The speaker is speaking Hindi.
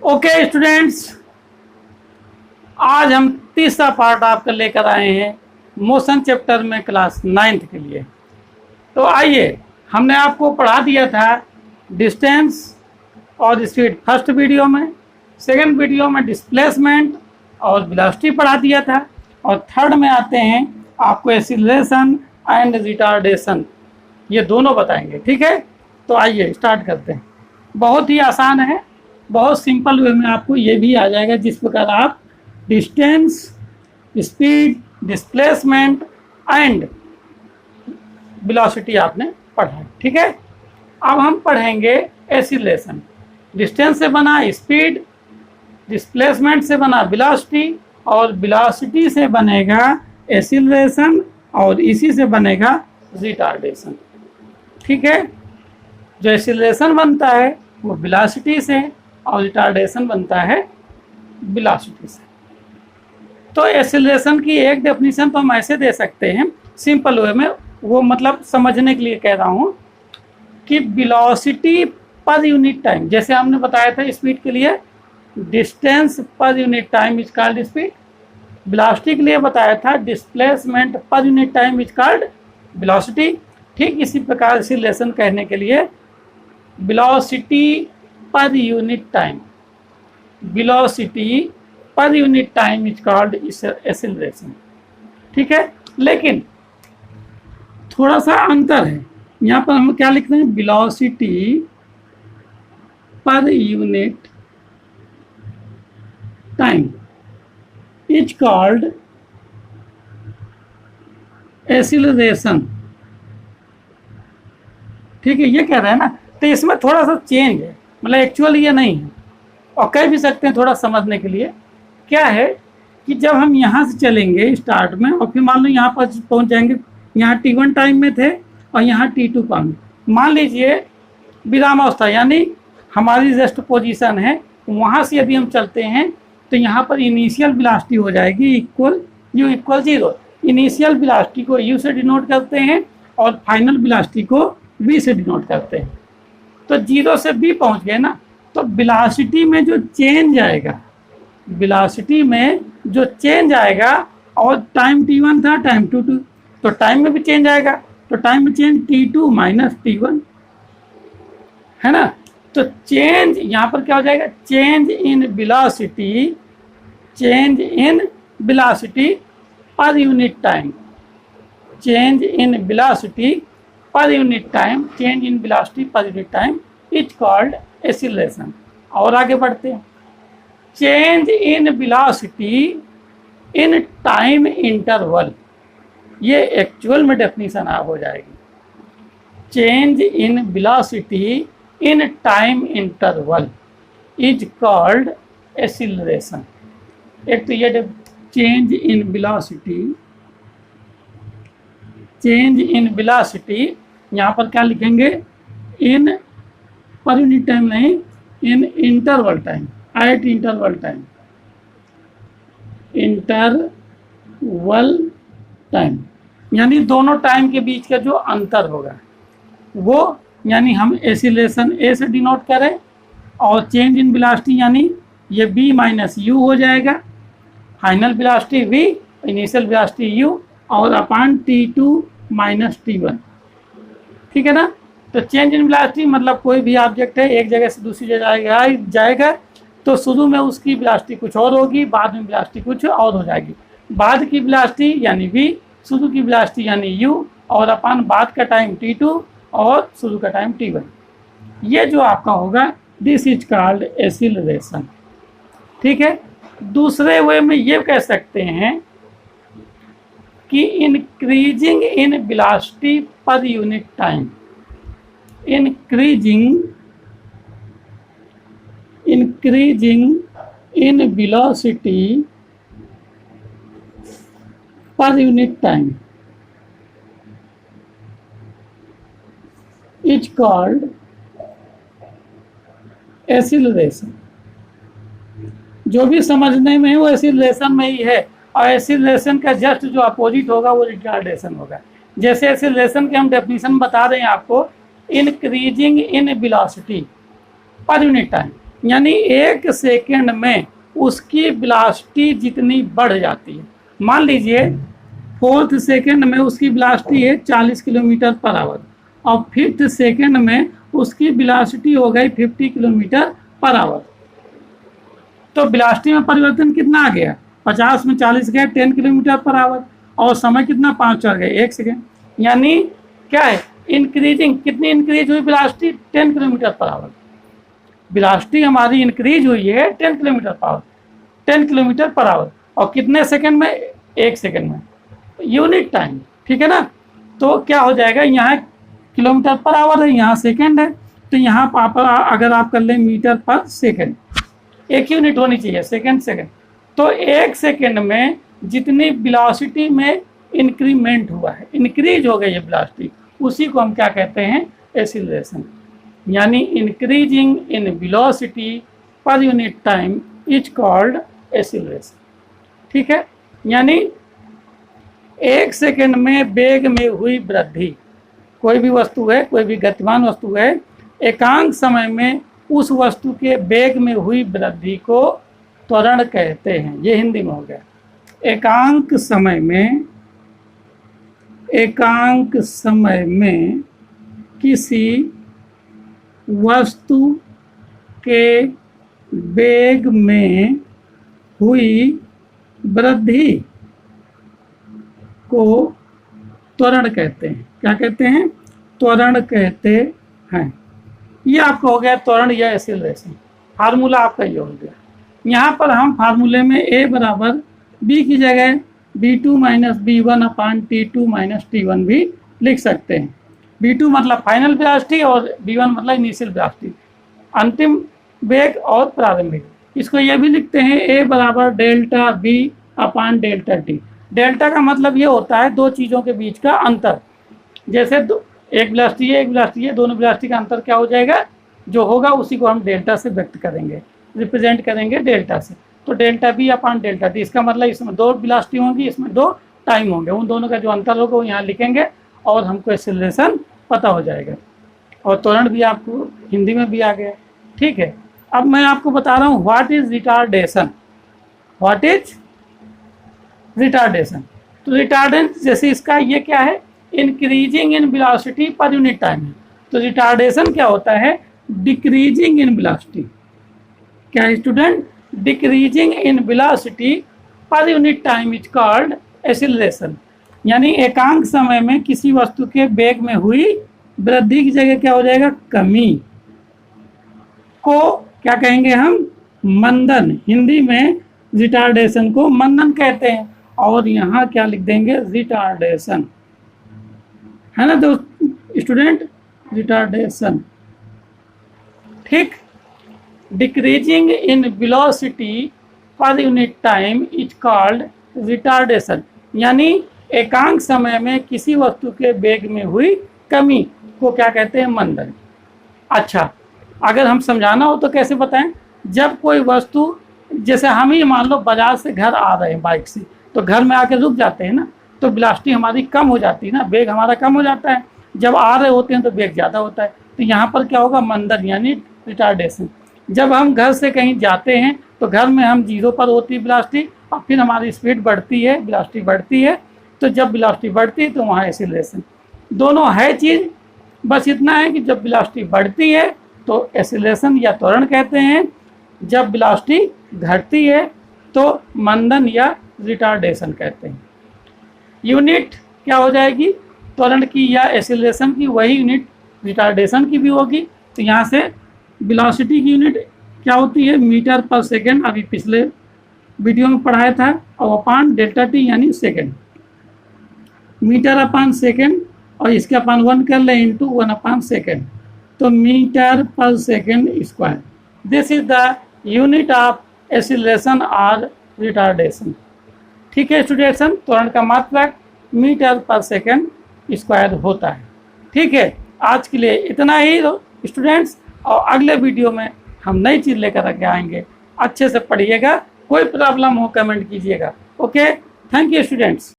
ओके स्टूडेंट्स, आज हम तीसरा पार्ट आपका लेकर आए हैं मोशन चैप्टर में क्लास 9th के लिए। तो आइए, हमने आपको पढ़ा दिया था डिस्टेंस और स्पीड फर्स्ट वीडियो में, सेकंड वीडियो में डिस्प्लेसमेंट और वेलोसिटी पढ़ा दिया था, और थर्ड में आते हैं आपको एक्सीलरेशन एंड रिटार्डेशन, ये दोनों बताएंगे। ठीक है, तो आइए स्टार्ट करते हैं। बहुत ही आसान है, बहुत सिंपल वे में आपको ये भी आ जाएगा जिस प्रकार आप distance, speed, displacement and velocity आपने पढ़ा है। ठीक है, अब हम पढ़ेंगे एक्सीलरेशन। डिस्टेंस से बना स्पीड, डिस्प्लेसमेंट से बना वेलोसिटी, और वेलोसिटी से बनेगा एक्सीलरेशन, और इसी से बनेगा रिटार्डेशन। ठीक है, जो एक्सीलरेशन बनता है वो वेलोसिटी से, और रिटार्डेशन बनता है वेलोसिटी से। तो एक्सीलरेशन की एक डेफिनेशन तो हम ऐसे दे सकते हैं सिंपल वे में, वो मतलब समझने के लिए कह रहा हूँ कि वेलोसिटी पर यूनिट टाइम, जैसे हमने बताया था स्पीड के लिए distance per unit time is called speed, velocity के लिए बताया था displacement per unit time is called velocity. ठीक इसी प्रकार एक्सीलरेशन कहने के लिए velocity per unit time, velocity per unit time is called acceleration. ठीक है, लेकिन थोड़ा सा अंतर है, यहाँ पर हम क्या लिखते हैं, velocity per unit time is called acceleration. ठीक है, ये कह रहे हैं ना, तो इसमें थोड़ा सा चेंज है, मतलब एक्चुअल ये नहीं है, और कह भी सकते हैं थोड़ा समझने के लिए। क्या है कि जब हम यहाँ से चलेंगे स्टार्ट में, और फिर मान लो यहाँ पर पहुँच जाएंगे, यहाँ T1 टाइम में थे और यहाँ T2 टाइम में, मान लीजिए विराम अवस्था यानी हमारी रेस्ट पोजीशन है, वहाँ से यदि हम चलते हैं तो यहाँ पर इनिशियल वेलोसिटी हो जाएगी equal U equal 0। Initial velocity को U से डिनोट करते हैं और फाइनल वेलोसिटी को V से डिनोट करते हैं। तो 0 से B पहुँच गए ना, तो वेलोसिटी में जो चेंज आएगा, वेलोसिटी में जो चेंज आएगा, और टाइम T1 था टाइम T2, तो टाइम में भी चेंज आएगा, तो टाइम में चेंज T2 माइनस T1 है ना। तो चेंज यहाँ पर क्या हो जाएगा, change in velocity, change in velocity per unit time, change in velocity per unit time, change in velocity per unit time is called acceleration. और आगे बढ़ते हैं, change in velocity in time interval, ये एक्चुअल में डेफिनेशन आप हो जाएगी, change in velocity in time interval is called acceleration. एक तो ये change in velocity, change in velocity यहाँ पर क्या लिखेंगे, इन पर यूनिट टाइम नहीं, इन interval time, eight interval time, interval time यानी दोनों टाइम के बीच का जो अंतर होगा वो, यानी हम एक्सीलरेशन ए से डिनोट करें, और चेंज इन वेलोसिटी यानी ये B माइनस U हो जाएगा, final velocity V, initial velocity U, और अपान T2 माइनस T1। ठीक है ना। तो चेंज इन वेलोसिटी मतलब कोई भी ऑब्जेक्ट है एक जगह से दूसरी जगह जाएगा, तो शुरू में उसकी वेलोसिटी कुछ और होगी, बाद में वेलोसिटी कुछ और हो जाएगी। बाद की वेलोसिटी यानी V, शुरू की वेलोसिटी यानी U, और अपान बाद का टाइम T2 और शुरू का टाइम T1। ये जो आपका होगा दिस इज कॉल्ड एक्सीलरेशन। ठीक है, दूसरे वे में ये कह सकते हैं कि increasing in velocity per unit time, increasing in velocity per unit time is called acceleration. जो भी समझने में है वो एक्सीलरेशन में ही है, और एक्सीलरेशन का जस्ट जो अपोजिट होगा वो रिटार्डेशन होगा। जैसे एक्सीलरेशन के हम डेफिनेशन बता रहे हैं आपको, increasing in velocity per unit time, यानी 1 सेकेंड में उसकी वेलोसिटी जितनी बढ़ जाती है, मान लीजिए 4th सेकेंड में उसकी वेलोसिटी है 40 किलोमीटर पर आवर और 5th सेकेंड में उसकी वेलोसिटी हो गई 50 किलोमीटर पर आवर। तो वेलोसिटी में परिवर्तन कितना आ गया, 50 में 40 गए 10 किलोमीटर पर आवर और समय कितना 5 चढ़ गए 1 सेकेंड। यानी क्या है, इंक्रीजिंग, कितनी इंक्रीज हुई velocity, 10 kilometre per hour. Velocity हमारी इंक्रीज हुई है 10 kilometre per hour, 10 kilometre per hour और कितने सेकंड में, 1 सेकंड में, यूनिट टाइम। ठीक है ना। तो क्या हो जाएगा, यहाँ किलोमीटर पर आवर है, यहाँ सेकंड है, तो यहाँ पर अगर आप कर लें मीटर पर सेकंड, एक यूनिट होनी चाहिए, सेकंड सेकंड। तो 1 सेकंड में जितनी वेलोसिटी में इंक्रीमेंट हुआ है, इंक्रीज हो गई है वेलोसिटी, उसी को हम क्या कहते हैं, एक्सीलरेशन। यानी increasing in velocity per unit time is called acceleration. ठीक है। यानी 1 सेकंड में वेग में हुई वृद्धि, कोई भी वस्तु है, कोई भी गतिमान वस्तु है, एकांक समय में उस वस्तु के वेग में हुई वृद्धि को त्वरण कहते हैं। ये हिंदी में हो गया। एकांक समय में किसी वस्तु के वेग में हुई वृद्धि को त्वरण कहते हैं। क्या कहते हैं, त्वरण कहते हैं। ये आपका हो गया त्वरण या एक्सीलरेशन। फार्मूला आपका ये हो गया। यहाँ पर हम फार्मूले में a बराबर b की जगह b2 माइनस b1 अपान t2 माइनस t1 भी लिख सकते हैं। b2 मतलब फाइनल वेलोसिटी और b1 मतलब इनिशियल वेलोसिटी, अंतिम वेग और प्रारंभिक। इसको ये भी लिखते हैं a बराबर डेल्टा b अपान डेल्टा t। डेल्टा का मतलब ये होता है दो चीज़ों के बीच का अंतर। जैसे एक वेलोसिटी है, एक वेलोसिटी है, दोनों वेलोसिटी का अंतर क्या हो जाएगा, जो होगा उसी को हम डेल्टा से व्यक्त करेंगे, रिप्रेजेंट करेंगे डेल्टा से। तो delta B upon delta T, इसका मतलब इसमें 2 वेलोसिटी होंगी, इसमें 2 टाइम होंगे, उन दोनों का जो अंतर होगा वो यहाँ लिखेंगे और हमको एक्सीलरेशन पता हो जाएगा। और त्वरण भी आपको हिंदी में भी आ गया। ठीक है। अब मैं आपको बता रहा हूँ what is retardation. What is retardation. तो रिटार्डेंस जैसे इसका ये क्या है, increasing in velocity per unit time है। तो रिटार्डेशन क्या होता है, डिक्रीजिंग इन वेलोसिटी। क्या है student, decreasing in velocity per unit time is called acceleration. यानी एकांक समय में किसी वस्तु के वेग में हुई वृद्धि की जगह क्या हो जाएगा, कमी, को क्या कहेंगे हम, मंदन। हिंदी में रिटार्डेशन को मंदन कहते हैं और यहाँ क्या लिख देंगे, रिटार्डेशन, है ना दोस्त स्टूडेंट, रिटार्डेशन। ठीक। Decreasing in velocity per unit time is called retardation. यानी एकांक समय में किसी वस्तु के वेग में हुई कमी को क्या कहते हैं, मंदन। अच्छा, अगर हम समझाना हो तो कैसे बताएं, जब कोई वस्तु, जैसे हम ही मान लो बाजार से घर आ रहे हैं बाइक से, तो घर में आके रुक जाते हैं ना, तो वेलोसिटी हमारी कम हो जाती है ना, वेग हमारा कम हो जाता है। जब आ रहे होते हैं तो वेग ज़्यादा होता है। तो यहाँ पर क्या होगा, मंदन यानी रिटार्डेशन। जब हम घर से कहीं जाते हैं तो घर में हम 0 पर होती है वेलोसिटी और फिर हमारी स्पीड बढ़ती है, वेलोसिटी बढ़ती है। तो जब वेलोसिटी बढ़ती है तो वहाँ एक्सीलरेशन। दोनों है चीज़, बस इतना है कि जब वेलोसिटी बढ़ती है तो एक्सीलरेशन या त्वरण कहते हैं, जब वेलोसिटी घटती है तो मंदन या रिटार्डेशन कहते हैं। यूनिट क्या हो जाएगी, त्वरण की या एक्सीलरेशन की, वही यूनिट रिटार्डेशन की भी होगी। तो यहाँ से वेलोसिटी की यूनिट क्या होती है, मीटर पर सेकंड, अभी पिछले वीडियो में पढ़ाया था, और अपान डेल्टा टी यानी सेकंड, मीटर अपान सेकंड, और इसके अपान 1 कर लें इंटू 1 अपान सेकंड, तो मीटर पर second square. This is the unit of acceleration और रिटार्डेशन। ठीक है स्टूडेंट्स, त्वरण का मात्रक मीटर पर सेकंड स्क्वायर होता है। ठीक है, आज के लिए इतना ही स्टूडेंट्स, और अगले वीडियो में हम नई चीज़ लेकर के आएंगे। अच्छे से पढ़िएगा, कोई प्रॉब्लम हो कमेंट कीजिएगा। Okay, thank you students.